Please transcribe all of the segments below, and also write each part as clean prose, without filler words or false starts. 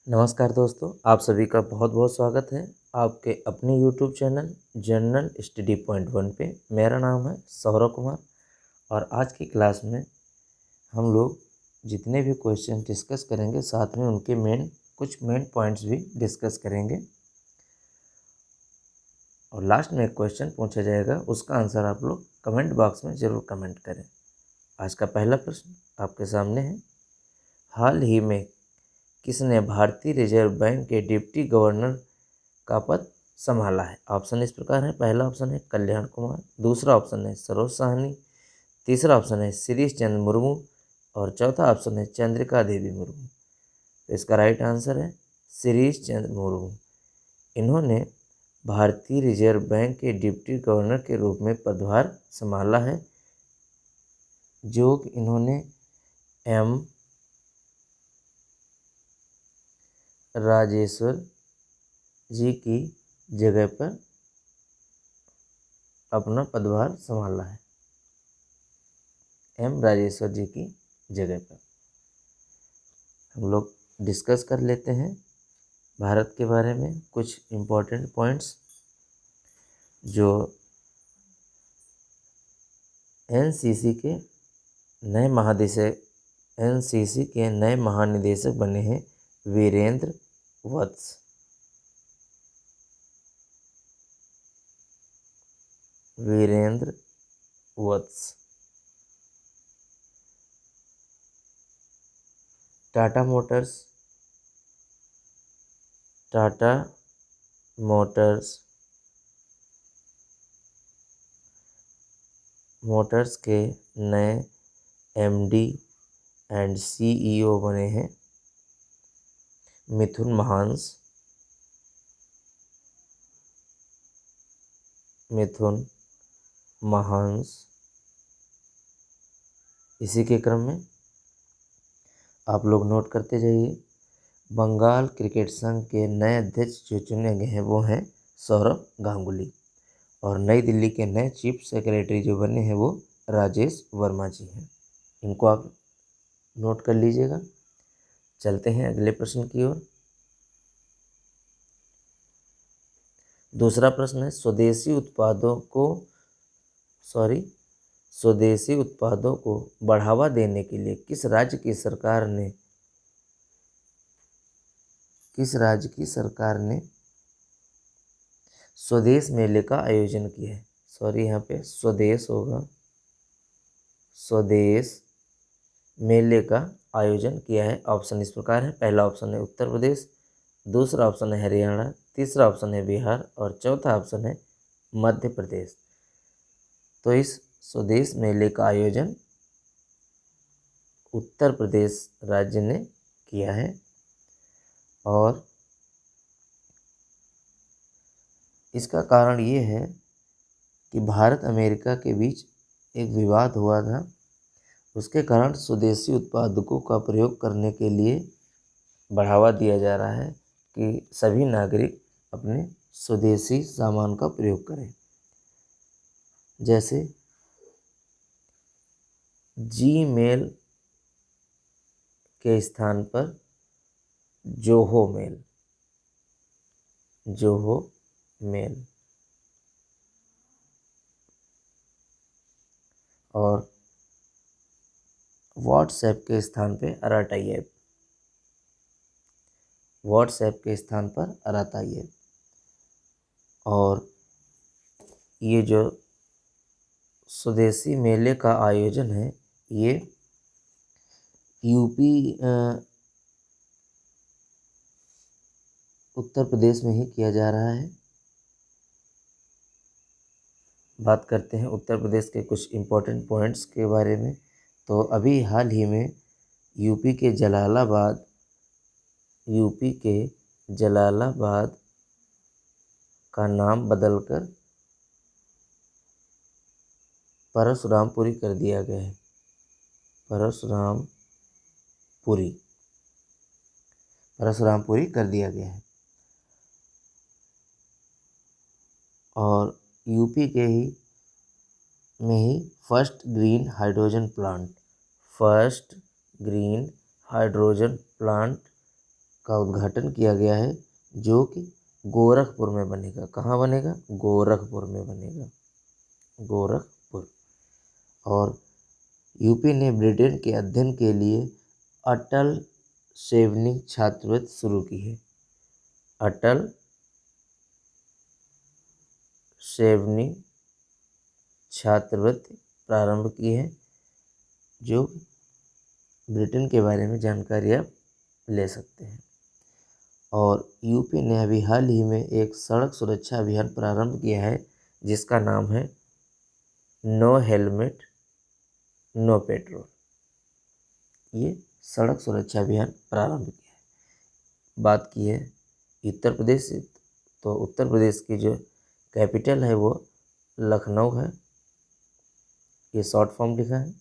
नमस्कार दोस्तों, आप सभी का बहुत बहुत स्वागत है आपके अपने YouTube channel general study point 1 पे। मेरा नाम है सौरभ कुमार और आज की क्लास में हम लोग जितने भी क्वेश्चन डिस्कस करेंगे साथ में उनके कुछ मेन पॉइंट्स भी डिस्कस करेंगे और लास्ट में एक क्वेश्चन पूछा जाएगा, उसका आंसर आप लोग कमेंट बॉक्स में ज़रूर कमेंट करें। आज का पहला प्रश्न आपके सामने है, हाल ही में किसने भारतीय रिजर्व बैंक के डिप्टी गवर्नर का पद संभाला है? ऑप्शन इस प्रकार है। पहला ऑप्शन है कल्याण कुमार, दूसरा ऑप्शन है सरोज साहनी, तीसरा ऑप्शन है शिरीष चंद्र मुर्मू और चौथा ऑप्शन है चंद्रिका देवी मुर्मू। तो इसका राइट आंसर है शिरीष चंद्र मुर्मू। इन्होंने भारतीय रिजर्व बैंक के डिप्टी गवर्नर के रूप में पदभार संभाला है, जो कि इन्होंने एम राजेश्वर जी की जगह पर अपना पदभार संभाला है। एम राजेश्वर जी की जगह पर हम लोग डिस्कस कर लेते हैं भारत के बारे में कुछ इम्पोर्टेंट पॉइंट्स जो एनसीसी के नए महानिदेशक बने हैं वीरेंद्र वत्स। टाटा मोटर्स के नए एमडी एंड सीईओ बने हैं मिथुन महांस। इसी के क्रम में आप लोग नोट करते जाइए, बंगाल क्रिकेट संघ के नए अध्यक्ष जो चुने गए हैं वो हैं सौरव गांगुली और नई दिल्ली के नए चीफ सेक्रेटरी जो बने हैं वो राजेश वर्मा जी हैं। इनको आप नोट कर लीजिएगा। चलते हैं अगले प्रश्न की ओर। दूसरा प्रश्न है, स्वदेशी उत्पादों को बढ़ावा देने के लिए किस राज्य की सरकार ने स्वदेश मेले का आयोजन किया है? यहाँ पे स्वदेश होगा, स्वदेश मेले का आयोजन किया है। ऑप्शन इस प्रकार है। पहला ऑप्शन है उत्तर प्रदेश, दूसरा ऑप्शन है हरियाणा, तीसरा ऑप्शन है बिहार और चौथा ऑप्शन है मध्य प्रदेश। तो इस स्वदेश मेले का आयोजन उत्तर प्रदेश राज्य ने किया है और इसका कारण ये है कि भारत अमेरिका के बीच एक विवाद हुआ था, उसके कारण स्वदेशी उत्पादकों का प्रयोग करने के लिए बढ़ावा दिया जा रहा है कि सभी नागरिक अपने स्वदेशी सामान का प्रयोग करें। जैसे जीमेल के स्थान पर जोहो मेल और व्हाट्सएप के स्थान पे अराताई ऐप। और ये जो स्वदेशी मेले का आयोजन है ये यूपी उत्तर प्रदेश में ही किया जा रहा है। बात करते हैं उत्तर प्रदेश के कुछ इम्पोर्टेंट पॉइंट्स के बारे में। तो अभी हाल ही में यूपी के जलालाबाद का नाम बदलकर परशुरामपुरी कर दिया गया है। परशुरामपुरी कर दिया गया है और यूपी के में ही फर्स्ट ग्रीन हाइड्रोजन प्लांट का उद्घाटन किया गया है, जो कि गोरखपुर में बनेगा। कहाँ बनेगा? गोरखपुर में बनेगा, गोरखपुर। और यूपी ने ब्रिटेन के अध्ययन के लिए अटल सेवनिंग छात्रवृत्ति शुरू की है। अटल सेवनिंग छात्रवृत्ति प्रारंभ की है, जो ब्रिटेन के बारे में जानकारी आप ले सकते हैं। और यूपी ने अभी हाल ही में एक सड़क सुरक्षा अभियान प्रारंभ किया है, जिसका नाम है नो हेलमेट नो पेट्रोल। ये सड़क सुरक्षा अभियान प्रारंभ किया है। बात की है उत्तर प्रदेश से, तो उत्तर प्रदेश की जो कैपिटल है वो लखनऊ है। ये शॉर्ट फॉर्म लिखा है।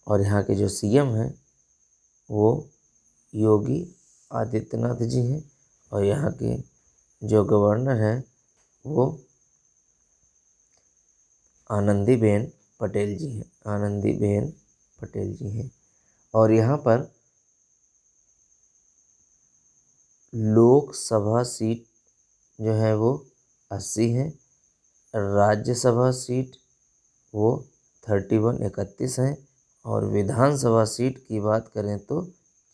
और यहाँ के जो सीएम हैं वो योगी आदित्यनाथ जी हैं। और यहाँ के जो गवर्नर हैं वो आनंदीबेन पटेल जी हैं, आनंदीबेन पटेल जी हैं। और यहाँ पर लोकसभा सीट जो है वो 80 है, राज्यसभा सीट वो 31 है, और विधानसभा सीट की बात करें तो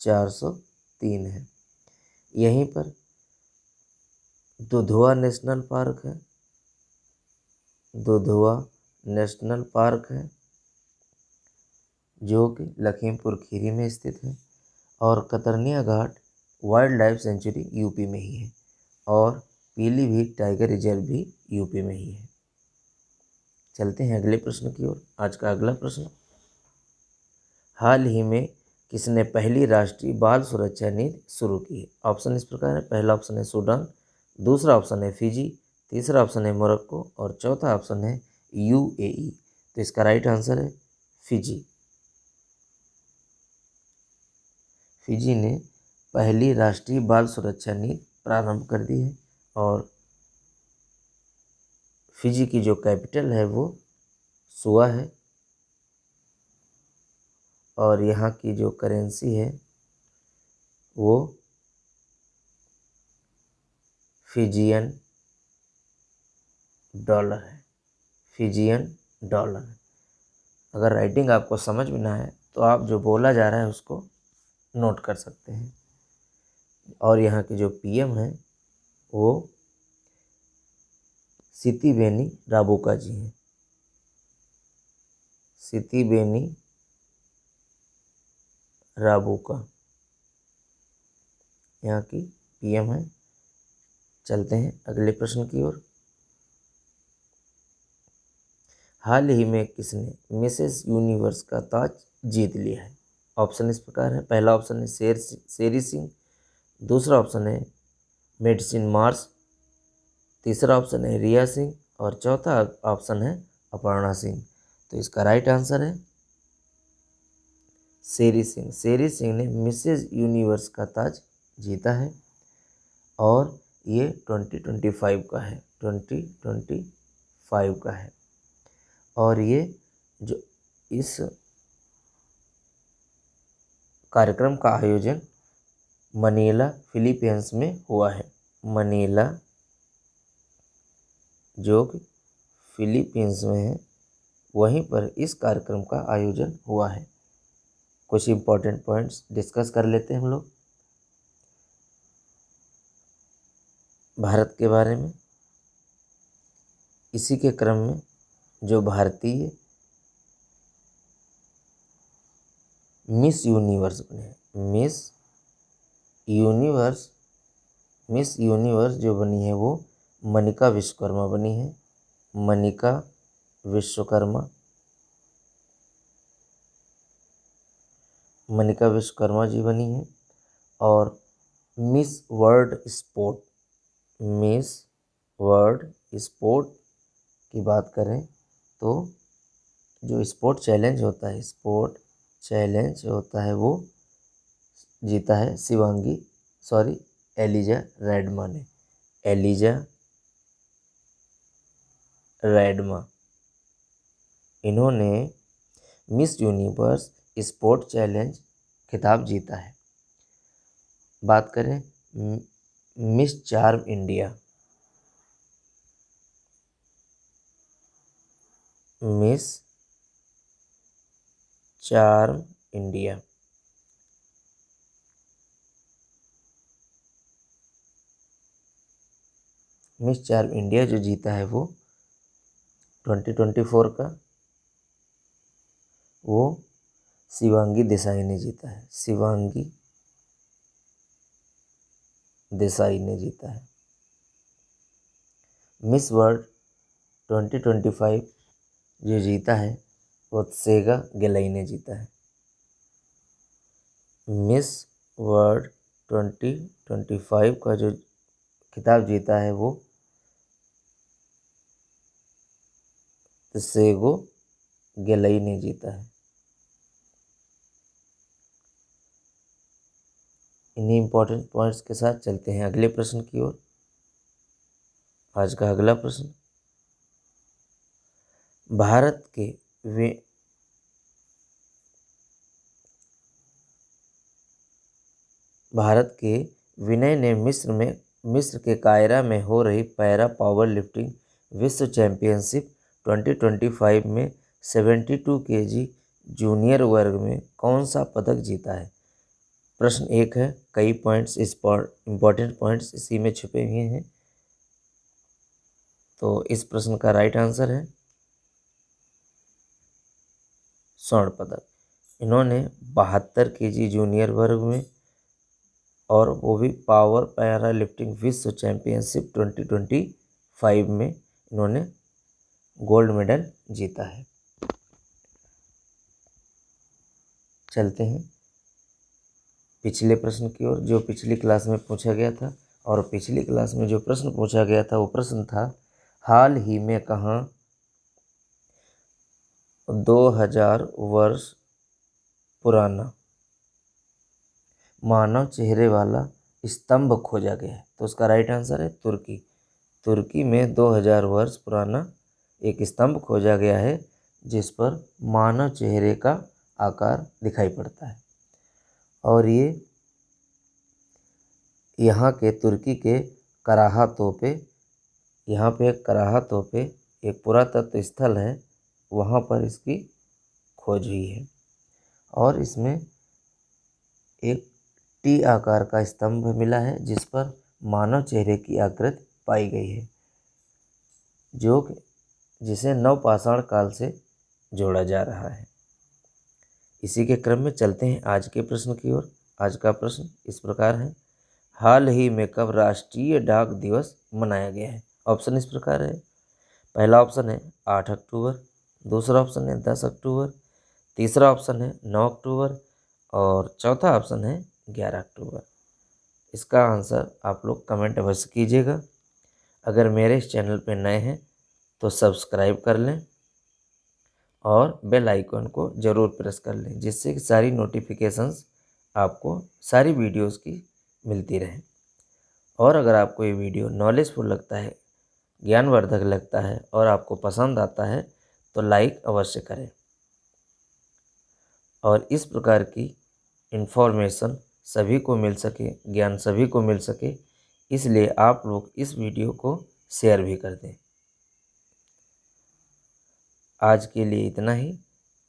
403 है। यहीं पर दुधवा नेशनल पार्क है, दुधवा नेशनल पार्क है, जो कि लखीमपुर खीरी में स्थित है। और कतरनिया घाट वाइल्ड लाइफ सेंचुरी यूपी में ही है। और पीलीभीत टाइगर रिजर्व भी यूपी में ही है। चलते हैं अगले प्रश्न की ओर। आज का अगला प्रश्न, हाल ही में किसने पहली राष्ट्रीय बाल सुरक्षा नीति शुरू की है? ऑप्शन इस प्रकार है। पहला ऑप्शन है सूडान, दूसरा ऑप्शन है फिजी, तीसरा ऑप्शन है मोरक्को, और चौथा ऑप्शन है यूएई। तो इसका राइट आंसर है फिजी। फिजी ने पहली राष्ट्रीय बाल सुरक्षा नीति प्रारंभ कर दी है। और फिजी की जो कैपिटल है वो सुआ है। और यहाँ की जो करेंसी है वो फिजियन डॉलर है, फिजियन डॉलर है। अगर राइटिंग आपको समझ में ना आए तो आप जो बोला जा रहा है उसको नोट कर सकते हैं। और यहाँ के जो पीएम हैं वो सितिबेनी राबुका जी हैं, सितिबेनी राबुका यहाँ की पीएम है। चलते हैं अगले प्रश्न की ओर। हाल ही में किसने मिसेस यूनिवर्स का ताज जीत लिया है? ऑप्शन इस प्रकार है। पहला ऑप्शन है शेरी सिंह, दूसरा ऑप्शन है मेडिसिन मार्स, तीसरा ऑप्शन है रिया सिंह, और चौथा ऑप्शन है अपर्णा सिंह। तो इसका राइट आंसर है शेरी सिंह। शेरी सिंह ने मिसेस यूनिवर्स का ताज जीता है, और ये 2025 का है, 2025 का है। और ये जो इस कार्यक्रम का आयोजन मनीला फिलीपींस में हुआ है। मनीला जो कि फिलीपींस में है, वहीं पर इस कार्यक्रम का आयोजन हुआ है। कुछ इम्पोर्टेंट पॉइंट्स डिस्कस कर लेते हैं हम लोग भारत के बारे में। इसी के क्रम में जो भारतीय मिस यूनिवर्स बने, मिस यूनिवर्स जो बनी है वो मनिका विश्वकर्मा बनी है। मनिका विश्वकर्मा जी बनी है। और मिस वर्ल्ड स्पोर्ट की बात करें तो जो स्पोर्ट चैलेंज होता है वो जीता है एलिजा रेडमा ने। इन्होंने मिस यूनिवर्स स्पोर्ट चैलेंज खिताब जीता है। बात करें miss charm India, miss charm India, miss charm India जो जीता है वो 2024 का, वो शिवांगी देसाई ने जीता है। शिवांगी देसाई ने जीता है। मिस वर्ल्ड 2025 जो जीता है वो त्सेगा गेलाई ने जीता है। मिस वर्ल्ड 2025 का जो खिताब जीता है वो त्सेगो गेलाई ने जीता है। इन्हीं इंपॉर्टेंट पॉइंट्स के साथ चलते हैं अगले प्रश्न की ओर। आज का अगला प्रश्न, भारत के विनय ने मिस्र के कायरा में हो रही पैरा पावर लिफ्टिंग विश्व चैंपियनशिप 2025 में 72 kg जूनियर वर्ग में कौन सा पदक जीता है? प्रश्न एक है, कई पॉइंट्स इंपॉर्टेंट पॉइंट्स इसी में छुपे हुए हैं। तो इस प्रश्न का राइट आंसर है स्वर्ण पदक। इन्होंने 72 kg जूनियर वर्ग में और वो भी पावर पैरा लिफ्टिंग विश्व चैंपियनशिप 2025 में इन्होंने गोल्ड मेडल जीता है। चलते हैं पिछले प्रश्न की ओर, जो पिछली क्लास में पूछा गया था। और पिछली क्लास में जो प्रश्न पूछा गया था वो प्रश्न था, हाल ही में कहाँ 2000 वर्ष पुराना मानव चेहरे वाला स्तंभ खोजा गया है? तो उसका राइट आंसर है तुर्की। तुर्की में 2000 वर्ष पुराना एक स्तंभ खोजा गया है जिस पर मानव चेहरे का आकार दिखाई पड़ता है। और ये यहाँ के तुर्की के कराहा तोपे, यहाँ पे कराहा तोपे एक पुरातत्व स्थल है, वहाँ पर इसकी खोज हुई है। और इसमें एक टी आकार का स्तंभ मिला है जिस पर मानव चेहरे की आकृति पाई गई है, जिसे नवपाषाण काल से जोड़ा जा रहा है। इसी के क्रम में चलते हैं आज के प्रश्न की ओर। आज का प्रश्न इस प्रकार है, हाल ही में कब राष्ट्रीय डाक दिवस मनाया गया है? ऑप्शन इस प्रकार है, पहला ऑप्शन है 8 अक्टूबर, दूसरा ऑप्शन है 10 अक्टूबर, तीसरा ऑप्शन है 9 अक्टूबर और चौथा ऑप्शन है 11 अक्टूबर। इसका आंसर आप लोग कमेंट अवश्य कीजिएगा। अगर मेरे इस चैनल पर नए हैं तो सब्सक्राइब कर लें और बेल आइकन को ज़रूर प्रेस कर लें, जिससे कि सारी नोटिफिकेशंस आपको सारी वीडियोस की मिलती रहें। और अगर आपको ये वीडियो नॉलेजफुल लगता है, ज्ञानवर्धक लगता है और आपको पसंद आता है तो लाइक अवश्य करें। और इस प्रकार की इन्फॉर्मेशन सभी को मिल सके, ज्ञान सभी को मिल सके, इसलिए आप लोग इस वीडियो को शेयर भी कर दें। आज के लिए इतना ही।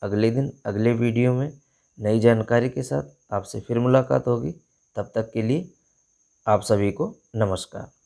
अगले दिन अगले वीडियो में नई जानकारी के साथ आपसे फिर मुलाकात होगी। तब तक के लिए आप सभी को नमस्कार।